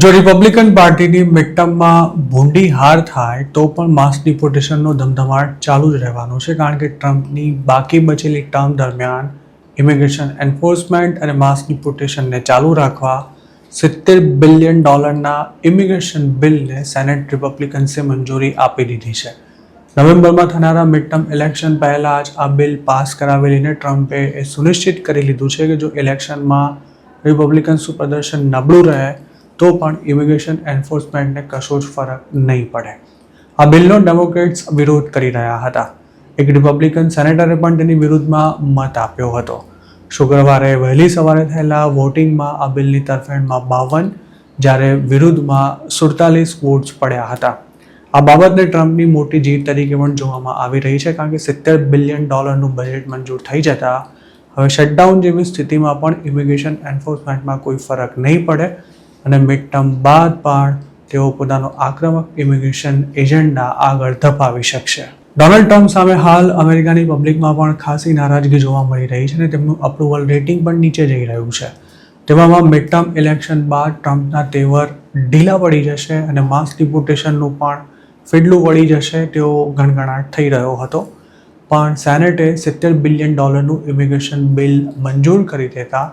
જો રિપબ્લિકન પાર્ટીની મિડટર્મમાં ભૂંડી હાર થાય તો પણ માસ ડિપોર્ટેશનનો ધમધમાટ ચાલુ જ રહેવાનો છે, કારણ કે ટ્રમ્પની બાકી બચેલી ટર્મ દરમિયાન ઇમિગ્રેશન એન્ફોર્સમેન્ટ અને માસ ડિપોર્ટેશનને ચાલુ રાખવા $70 બિલિયન ઇમિગ્રેશન બિલને સેનેટ રિપબ્લિકન્સે મંજૂરી આપી દીધી છે. નવેમ્બરમાં થનારા મિડટર્મ ઇલેક્શન પહેલા જ આ બિલ પાસ કરાવેલીને ટ્રમ્પે એ સુનિશ્ચિત કરી લીધું છે કે જો ઇલેક્શનમાં રિપબ્લિકન્સનું પ્રદર્શન નબળું રહે તો પણ ઇમિગ્રેશન એન્ફોર્સમેન્ટને કશો જ ફરક નહીં પડે. આ બિલનો ડેમોક્રેટ્સ વિરોધ કરી રહ્યા હતા. એક રિપબ્લિકન સેનેટરે પણ તેની વિરુદ્ધમાં મત આપ્યો હતો. શુક્રવારે વહેલી સવારે થયેલા વોટિંગમાં આ બિલની તરફેણમાં 52 જ્યારે વિરુદ્ધમાં 47 વોટ્સ પડ્યા હતા. આ બાબતને ટ્રમ્પની મોટી જીત તરીકે પણ જોવામાં આવી રહી છે, કારણ કે $70 બિલિયન બજેટ મંજૂર થઈ જતા હવે શટડાઉન જેવી સ્થિતિમાં પણ ઇમિગ્રેશન એન્ફોર્સમેન્ટમાં કોઈ ફરક નહીં પડે અને મિડટર્મ બાદ પણ તેઓ પોતાનો આક્રમક ઇમિગ્રેશન એજન્ડા આગળ ધપાવી શકશે. ડોનાલ્ડ ટ્રમ્પ સામે હાલ અમેરિકાની પબ્લિકમાં પણ ખાસી નારાજગી જોવા મળી રહી છે અને તેમનું અપ્રુવલ રેટિંગ પણ નીચે જઈ રહ્યું છે. તેવામાં મિડટર્મ ઇલેક્શન બાદ ટ્રમ્પના તેવર ઢીલા પડી જશે અને માસ ડિપોર્ટેશનનું પણ ફીડલું વળી જશે તેવો ગણગણાટ થઈ રહ્યો હતો. પણ સેનેટે $70 બિલિયન ઇમિગ્રેશન બિલ મંજૂર કરી દેતા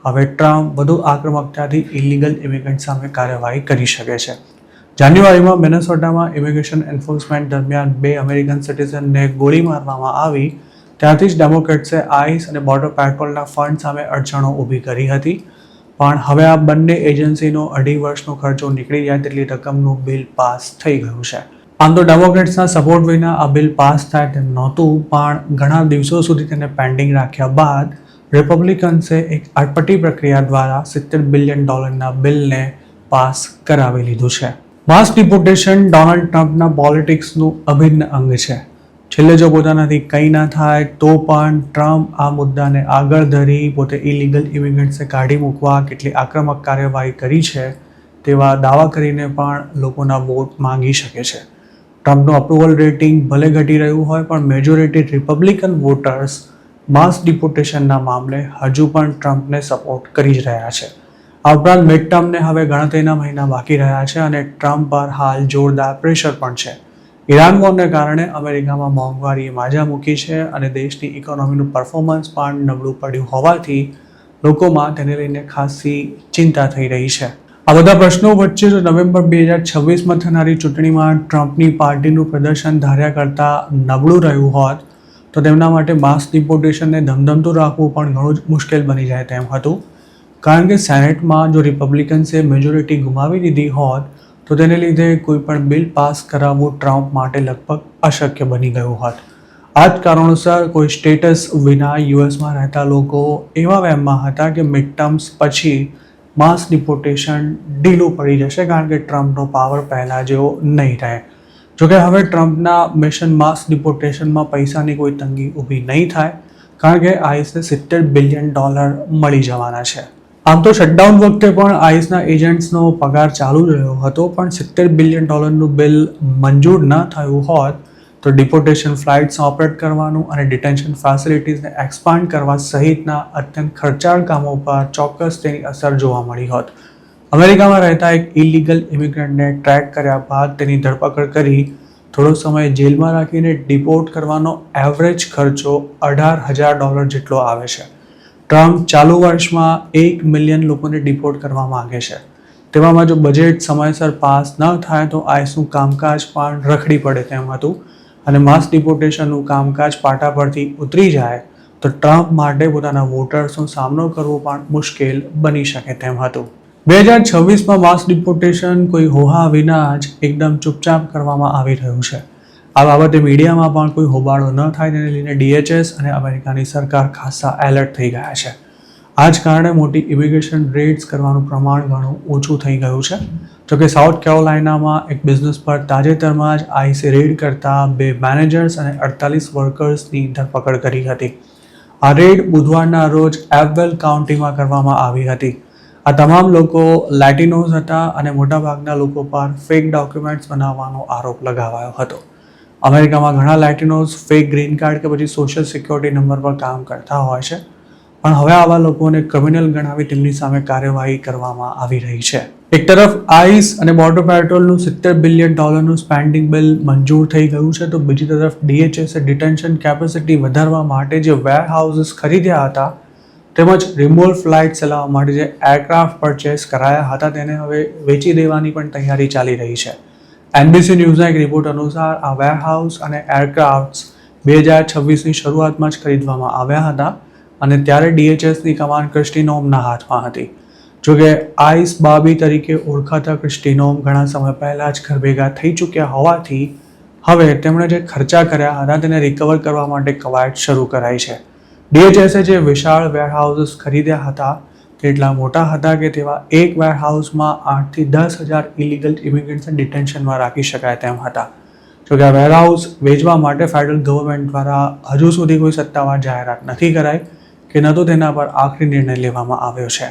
હવે ટ્રમ્પ વધુ આક્રમકતાથી ઇલીગલ ઇમિગ્રન્ટ સામે કાર્યવાહી કરી શકે છે. જાન્યુઆરીમાં મિનેસોટામાં ઇમિગ્રેશન એન્ફોર્સમેન્ટ દરમિયાન 2 અમેરિકન સિટીઝનને ગોળી મારવામાં આવી ત્યારથી જ ડેમોક્રેટ્સે આઈસ અને બોર્ડર પેટ્રોલના ફંડ સામે અડચણો ઊભી કરી હતી. પણ હવે આ બંને એજન્સીનો 2.5 વર્ષનો ખર્ચો નીકળી જાય તેટલી રકમનું બિલ પાસ થઈ ગયું છે. આમ તો ડેમોક્રેટ્સના સપોર્ટ વિના આ બિલ પાસ થાય તેમ નહોતું, પણ ઘણા દિવસો સુધી તેને પેન્ડિંગ રાખ્યા બાદ રિપબ્લિકન્સે એક અટપટી પ્રક્રિયા દ્વારા $70 બિલિયન બિલને પાસ કરાવી લીધું છે. માસ ડિપોર્ટેશન ડોનાલ્ડ ટ્રમ્પના પોલિટિક્સનું અભિન્ન અંગ છે. છેલ્લે જો પોતાનાથી કંઈ ના થાય તો પણ ટ્રમ્પ આ મુદ્દાને આગળ ધરી પોતે ઇલીગલ ઇમિગ્રન્ટ્સને કાઢી મૂકવા કેટલી આક્રમક કાર્યવાહી કરી છે તેવા દાવા કરીને પણ લોકોના વોટ માંગી શકે છે. ટ્રમ્પનું અપ્રુવલ રેટિંગ ભલે ઘટી રહ્યું હોય પણ મેજોરિટી રિપબ્લિકન વોટર્સ માસ ડિપોર્ટેશનના મામલે હજુ પણ ટ્રમ્પને સપોર્ટ કરી જ રહ્યા છે. આ ઉપરાંત મિડટર્મને હવે ગણતરીના મહિના બાકી રહ્યા છે અને ટ્રમ્પ પર હાલ જોરદાર પ્રેશર પણ છે. ઇરાન વોરને કારણે અમેરિકામાં મોંઘવારીએ માજા મૂકી છે અને દેશની ઇકોનોમીનું પરફોર્મન્સ પણ નબળું પડ્યું હોવાથી લોકોમાં તેને લઈને ખાસી ચિંતા થઈ રહી છે. આ બધા પ્રશ્નો વચ્ચે જો નવેમ્બર 2026માં થનારી ચૂંટણીમાં ટ્રમ્પની પાર્ટીનું પ્રદર્શન ધાર્યા કરતાં નબળું રહ્યું હોત તો તેમના માટે માસ ડિપોર્ટેશનને ધમધમતું રાખવું પણ ઘણું જ મુશ્કેલ બની જાય તેમ હતું. કારણ કે સેનેટમાં જો રિપબ્લિકન્સે મેજોરિટી ગુમાવી દીધી હોત તો તેને લીધે કોઈ પણ બિલ પાસ કરાવવું ટ્રમ્પ માટે લગભગ અશક્ય બની ગયું હોત. આ જ કારણોસર કોઈ સ્ટેટસ વિના યુએસમાં રહેતા લોકો એવા વહેમમાં હતા કે મિડટર્મ્સ પછી માસ ડિપોર્ટેશન ઢીલું પડી જશે, કારણ કે ટ્રમ્પનો પાવર પહેલાં જેવો નહીં રહે. જોકે હવે ટ્રમ્પના મિશન માસ ડિપોર્ટેશનમાં પૈસાની કોઈ તંગી ઊભી નહીં થાય, કારણ કે આઈસને $70 બિલિયન મળી જવાના છે. આમ તો શટડાઉન વખતે પણ આઈસના એજન્ટ્સનો પગાર ચાલુ જ રહ્યો હતો, પણ $70 બિલિયન બિલ મંજૂર ન થયું હોત તો ડિપોર્ટેશન ફ્લાઇટ્સ ઓપરેટ કરવાનું અને ડિટેન્શન ફેસિલિટીઝને એક્સપાન્ડ કરવા સહિતના અત્યંત ખર્ચાળ કામો પર ચોક્કસ તેની અસર જોવા મળી હોત. અમેરિકામાં રહેતા એક ઇલીગલ ઇમિગ્રન્ટને ટ્રેક કર્યા બાદ તેની ધરપકડ કરી થોડો સમય જેલમાં રાખીને ડિપોર્ટ કરવાનો એવરેજ ખર્ચો $18,000 જેટલો આવે છે. ટ્રમ્પ ચાલુ વર્ષમાં 1 મિલિયન લોકોને ડિપોર્ટ કરવા માંગે છે. તેવામાં જો બજેટ સમયસર પાસ ન થાય તો આઈસનું કામકાજ પણ રખડી પડે તેમ હતું અને માસ ડિપોર્ટેશનનું કામકાજ પાટા પરથી ઉતરી જાય તો ટ્રમ્પ માટે પોતાના વોટર્સનો સામનો કરવો પણ મુશ્કેલ બની શકે તેમ હતું. 2026માં માસ ડિપોર્ટેશન કોઈ હોહા વિના જ એકદમ ચૂપચાપ કરવામાં આવી રહ્યું છે. આ બાબતે મીડિયામાં પણ કોઈ હોબાળો ન થાય તેને લઈને DHS અને અમેરિકાની સરકાર ખાસા એલર્ટ થઈ ગયા છે. આ જ કારણે મોટી ઇમિગ્રેશન રેડ્સ કરવાનું પ્રમાણ ઘણું ઓછું થઈ ગયું છે. જોકે સાઉથ કેરોલાઇનામાં એક બિઝનેસ પર તાજેતરમાં જ આઈસે રેડ કરતા 2 મેનેજર્સ અને 48 વર્કર્સની ધરપકડ કરી હતી. આ રેડ બુધવારના રોજ એવવેલ કાઉન્ટીમાં કરવામાં આવી હતી. આ તમામ લોકો લેટિનોઝ હતા અને મોટાભાગના લોકો પર ફેક ડોક્યુમેન્ટ્સ બનાવવાનો આરોપ લગાવાયો હતો. અમેરિકામાં ઘણા લેટિનોઝ ફેક ગ્રીન કાર્ડ કે પછી સોશિયલ સિક્યોરિટી નંબર પર કામ કરતા હોય છે. પણ હવે આવા લોકોને ક્રિમિનલ ગણાવી તેમની સામે કાર્યવાહી કરવામાં આવી રહી છે. એક તરફ આઈસ અને બોર્ડર પેટ્રોલનું $70 બિલિયન સ્પેન્ડિંગ બિલ મંજૂર થઈ ગયું છે, તો બીજી તરફ DHSએ ડિટેન્શન કેપેસિટી વધારવા માટે જે વેરહાઉસીસ ખરીદ્યા હતા તેમજ રિમોટ ફ્લાઇટ ચલાવવા માટે જે એરક્રાફ્ટ પરચેસ કરાયા હતા તેને હવે વેચી દેવાની પણ તૈયારી ચાલી રહી છે. NBC ન્યૂઝના એક રિપોર્ટ અનુસાર આ વેરહાઉસ અને એરક્રાફ્ટ્સ 2026ની શરૂઆતમાં જ ખરીદવામાં આવ્યા હતા અને ત્યારે DHSની કમાન ક્રિસ્ટી નોમના હાથમાં હતી. જોકે આઈસ બાબી તરીકે ઓળખાતા ક્રિસ્ટી નોમ ઘણા સમય પહેલા જ ઘર ભેગા થઈ ચૂક્યા હોવાથી હવે તેમણે જે ખર્ચા કર્યા હતા તેને રિકવર કરવા માટે કવાયત શરૂ કરાઈ છે. DHSએ જે વિશાળ વેરહાઉસીસ ખરીદ્યા હતા તે એટલા મોટા હતા કે તેવા એક વેરહાઉસમાં 8 થી 10,000 ઇલીગલ ઇમિગ્રન્ટ્સને ડિટેન્શનમાં રાખી શકાય તેમ હતા. જોકે આ વેરહાઉસ વેચવા માટે ફેડરલ ગવર્મેન્ટ દ્વારા હજુ સુધી કોઈ સત્તાવાર જાહેરાત નથી કરાઈ કે ન તો તેના પર આખરી નિર્ણય લેવામાં આવ્યો છે.